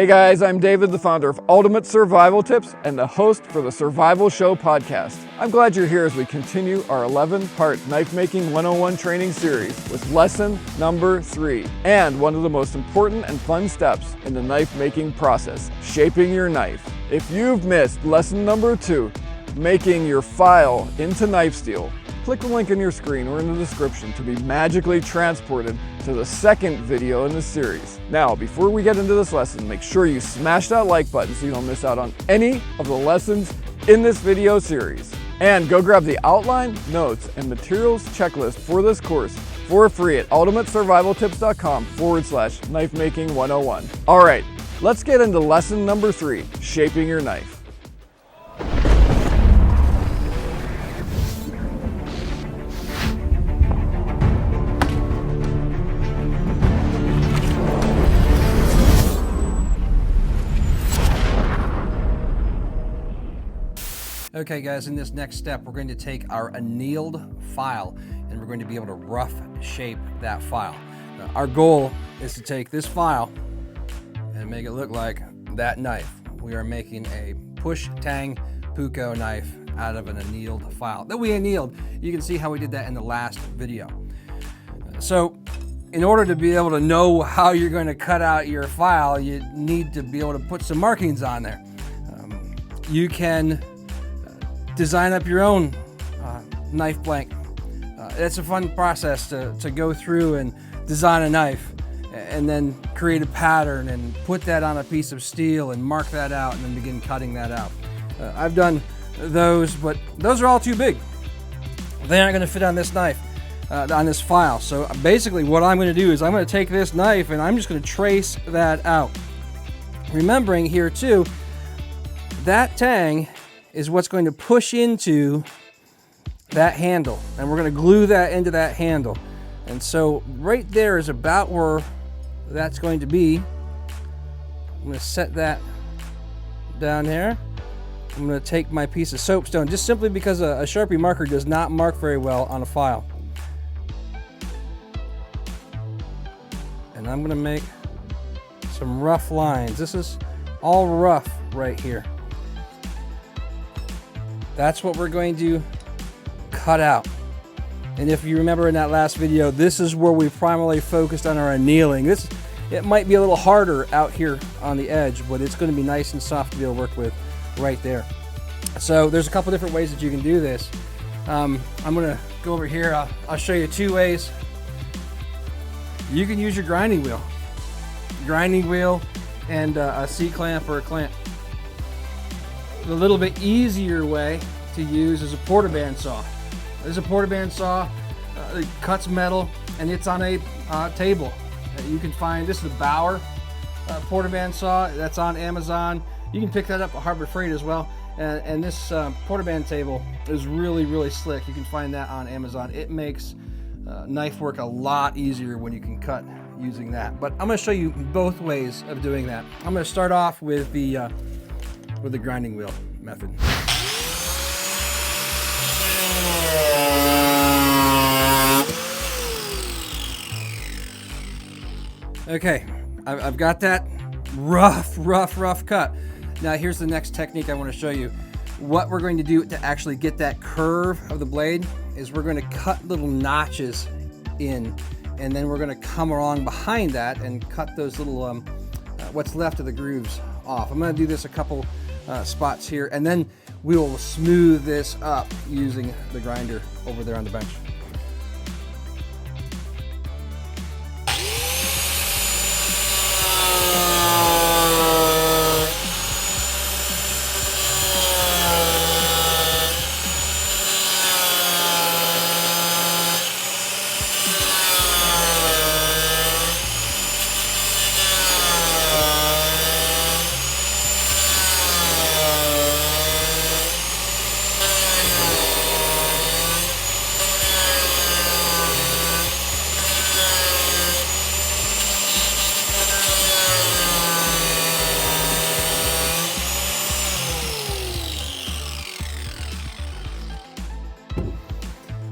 Hey guys, I'm David, the founder of Ultimate Survival Tips and the host for the Survival Show podcast. I'm glad you're here as we continue our 11-part knife making 101 training series with lesson number 3 and one of the most important and fun steps in the knife making process, shaping your knife. If you've missed lesson number 2, making your file into knife steel, click the link in your screen or in the description to be magically transported to the second video in the series. Now, before we get into this lesson, make sure you smash that like button so you don't miss out on any of the lessons in this video series. And go grab the outline, notes, and materials checklist for this course for free at ultimatesurvivaltips.com/knife making 101. All right, let's get into lesson number 3, shaping your knife. Okay guys, in this next step, we're going to take our annealed file and we're going to be able to rough shape that file. Our goal is to take this file and make it look like that knife. We are making a push-tang puukko knife out of an annealed file that we annealed. You can see how we did that in the last video. So in order to be able to know how you're going to cut out your file, you need to be able to put some markings on there. You can design up your own knife blank. It's a fun process to go through and design a knife and then create a pattern and put that on a piece of steel and mark that out and then begin cutting that out. I've done those, but those are all too big. They aren't going to fit on this knife, on this file. So basically what I'm going to do is I'm going to take this knife and I'm just going to trace that out. Remembering here too, that tang is what's going to push into that handle, and we're going to glue that into that handle. And so right there is about where that's going to be. I'm going to set that down here. I'm going to take my piece of soapstone, just simply because a Sharpie marker does not mark very well on a file. And I'm going to make some rough lines. This is all rough right here. That's what we're going to cut out. And if you remember in that last video, this is where we primarily focused on our annealing. It might be a little harder out here on the edge, but it's going to be nice and soft to be able to work with right there. So there's a couple different ways that you can do this. I'm going to go over here. I'll show you 2 ways. You can use your grinding wheel and a C-clamp or a clamp. The little bit easier way to use is a portaband saw. This is a portaband saw. It cuts metal and it's on a table. You can find, this is the Bauer portaband saw. That's on Amazon. You can pick that up at Harbor Freight as well. And this portaband table is really, really slick. You can find that on Amazon. It makes knife work a lot easier when you can cut using that. But I'm going to show you both ways of doing that. I'm going to start off with the grinding wheel method. Okay, I've got that rough cut. Now here's the next technique I want to show you. What we're going to do to actually get that curve of the blade is we're going to cut little notches in, and then we're going to come along behind that and cut those little what's left of the grooves off. I'm going to do this a couple spots here, and then we will smooth this up using the grinder over there on the bench.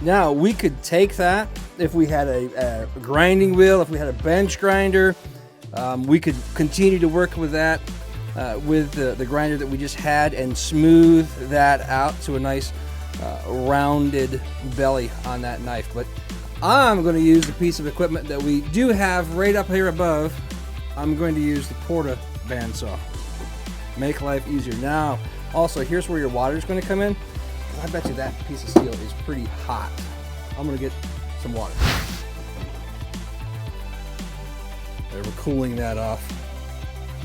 Now we could take that if we had a grinding wheel, if we had a bench grinder, We could continue to work with that with the grinder that we just had and smooth that out to a nice rounded belly on that knife. But I'm going to use the piece of equipment that we do have right up here above. I'm going to use the Porta bandsaw. Make life easier. Now, also, here's where your water is going to come in. I bet you that piece of steel is pretty hot. I'm going to get some water. There, we're cooling that off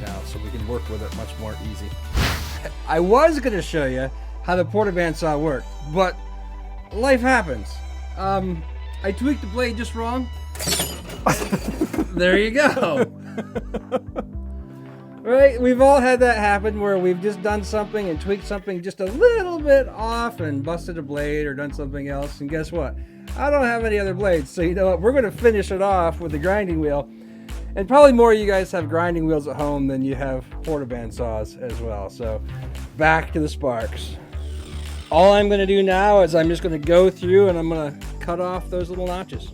now so we can work with it much more easy. I was going to show you how the Porta bandsaw worked, but life happens. I tweaked the blade just wrong. There you go. Right? We've all had that happen where we've just done something and tweaked something just a little bit off and busted a blade or done something else. And guess what? I don't have any other blades. So you know what? We're going to finish it off with the grinding wheel. And probably more of you guys have grinding wheels at home than you have Porta bandsaws as well. So back to the sparks. All I'm going to do now is I'm just going to go through and I'm going to cut off those little notches.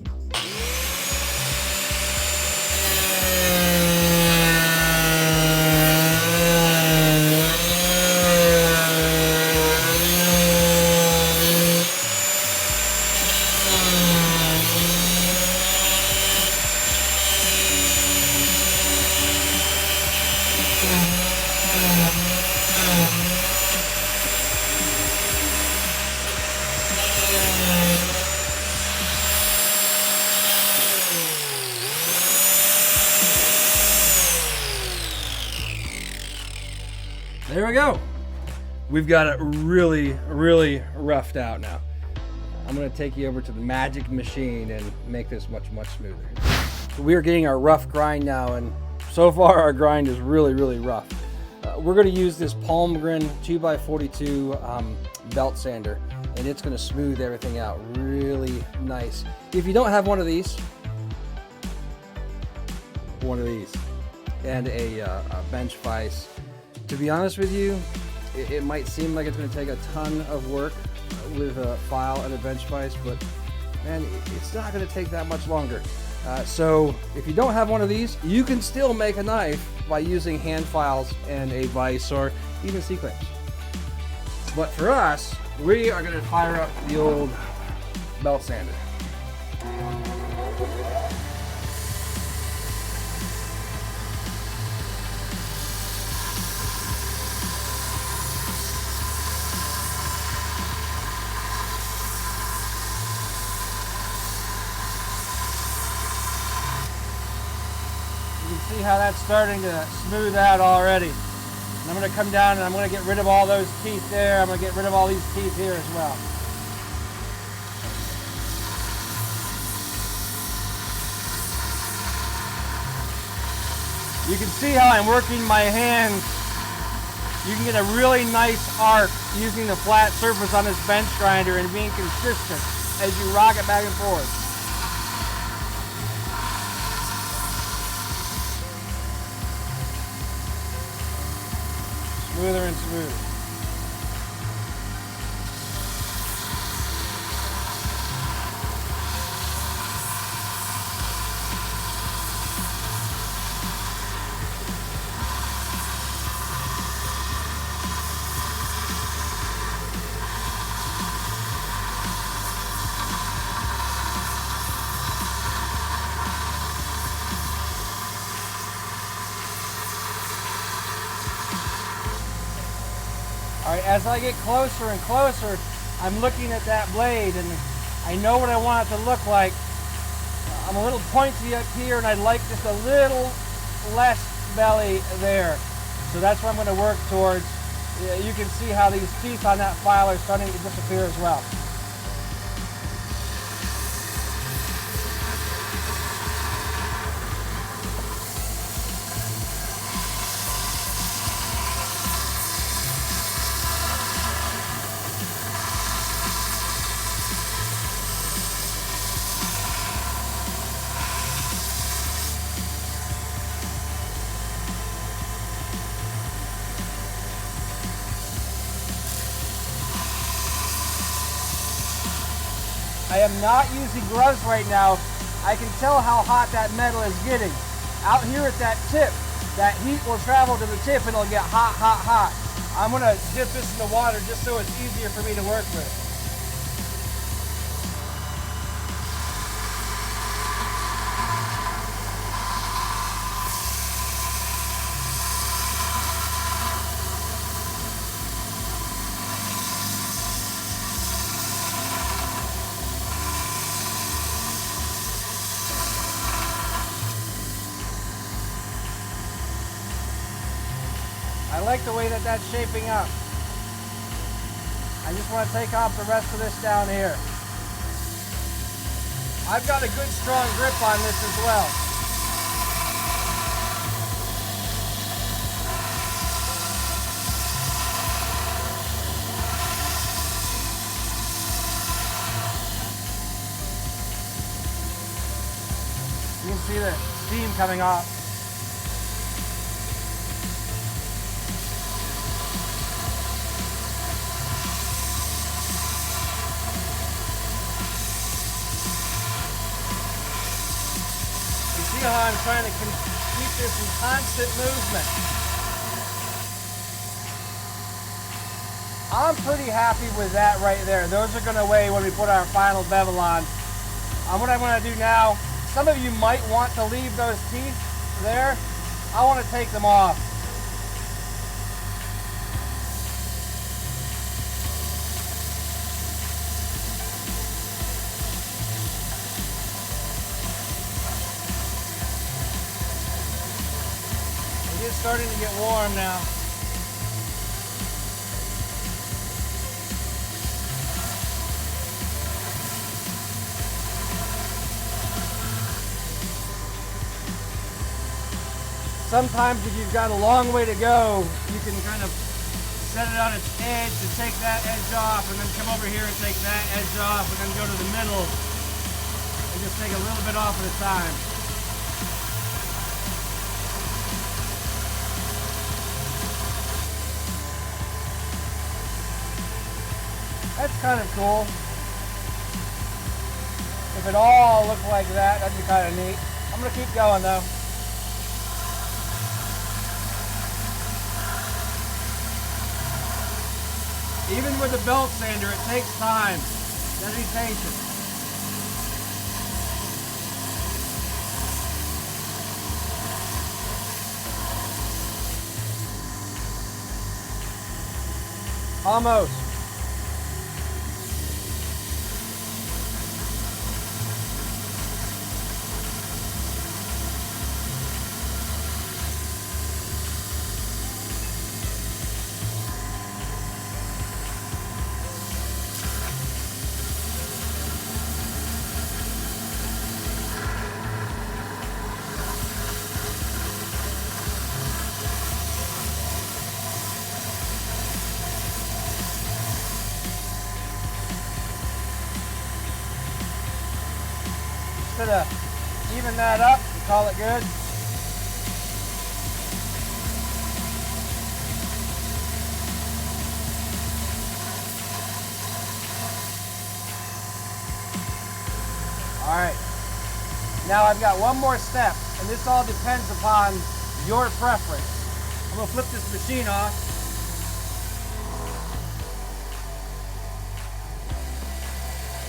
There we go. We've got it really, really roughed out now. I'm going to take you over to the magic machine and make this much, much smoother. So we are getting our rough grind now, and so far our grind is really, really rough. We're going to use this Palmgren 2x42 belt sander, and it's going to smooth everything out really nice. If you don't have one of these, and a bench vise, to be honest with you, it might seem like it's going to take a ton of work with a file and a bench vise, but man, it's not going to take that much longer. So if you don't have one of these, you can still make a knife by using hand files and a vise or even C-clamps. But for us, we are going to fire up the old belt sander. See how that's starting to smooth out already. And I'm going to come down and I'm going to get rid of all those teeth there. I'm going to get rid of all these teeth here as well. You can see how I'm working my hands. You can get a really nice arc using the flat surface on this bench grinder and being consistent as you rock it back and forth. Smoother and smoother. All right, as I get closer and closer, I'm looking at that blade and I know what I want it to look like. I'm a little pointy up here and I'd like just a little less belly there. So that's what I'm going to work towards. You can see how these teeth on that file are starting to disappear as well. I am not using gloves right now. I can tell how hot that metal is getting. out here at that tip, that heat will travel to the tip and it'll get hot, hot, hot. I'm gonna dip this in the water just so it's easier for me to work with. I like the way that that's shaping up. I just want to take off the rest of this down here. I've got a good strong grip on this as well. You can see the steam coming off. How I'm trying to keep this in constant movement. I'm pretty happy with that right there. Those are going to weigh when we put our final bevel on. What I want to do now, some of you might want to leave those teeth there. I want to take them off. It's starting to get warm now. Sometimes if you've got a long way to go, you can kind of set it on its edge to take that edge off and then come over here and take that edge off and then go to the middle and just take a little bit off at a time. That's kind of cool. If it all looked like that, that'd be kind of neat. I'm going to keep going though. Even with the belt sander, it takes time. You gotta be patient. Almost. To even that up and call it good. All right, now I've got one more step, and this all depends upon your preference. I'm gonna flip this machine off.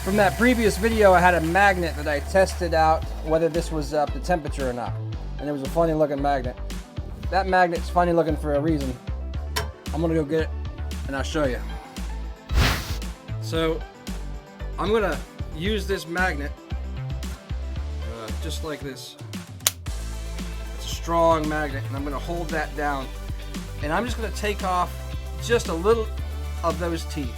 From that previous video, I had a magnet that I tested out whether this was up to temperature or not. And it was a funny looking magnet. That magnet's funny looking for a reason. I'm gonna go get it and I'll show you. So I'm gonna use this magnet just like this. It's a strong magnet and I'm gonna hold that down. And I'm just gonna take off just a little of those teeth.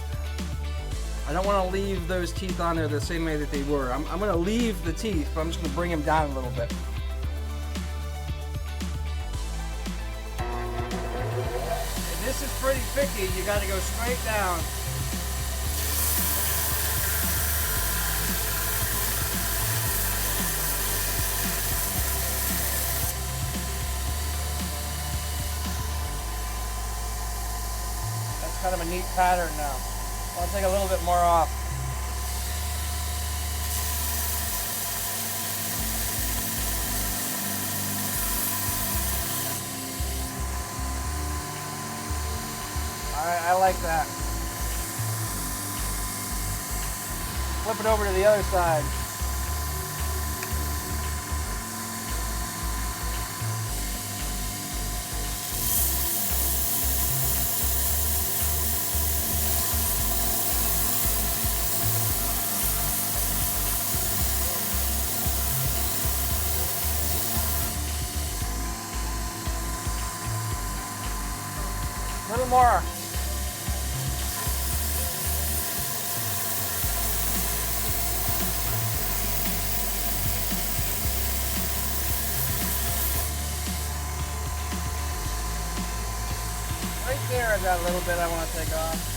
I don't want to leave those teeth on there the same way that they were. I'm going to leave the teeth, but I'm just going to bring them down a little bit. And this is pretty picky. You got to go straight down. That's kind of a neat pattern now. I'll take a little bit more off. I like that. Flip it over to the other side. A little more. Right there, I got a little bit I want to take off.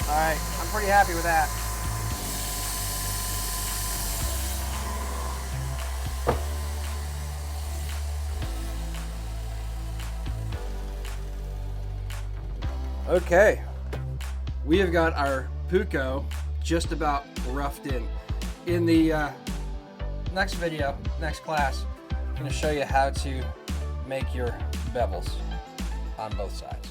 All right, I'm pretty happy with that. Okay, we have got our puukko just about roughed in. In the next video, next class, I'm going to show you how to make your bevels on both sides.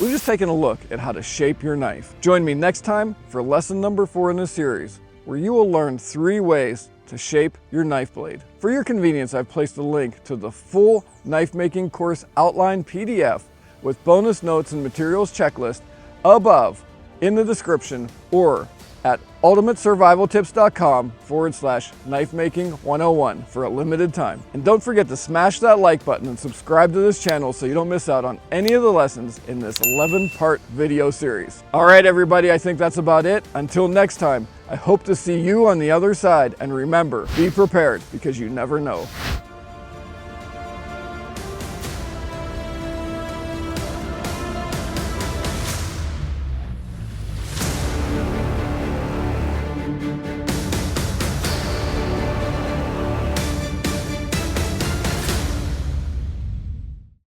We've just taken a look at how to shape your knife. Join me next time for lesson number 4 in this series, where you will learn 3 ways to shape your knife blade. For your convenience, I've placed a link to the full knife making course outline PDF with bonus notes and materials checklist above in the description or at ultimatesurvivaltips.com/knife-making-101 for a limited time. And don't forget to smash that like button and subscribe to this channel so you don't miss out on any of the lessons in this 11-part video series. All right, everybody, I think that's about it. Until next time, I hope to see you on the other side, and remember, be prepared because you never know.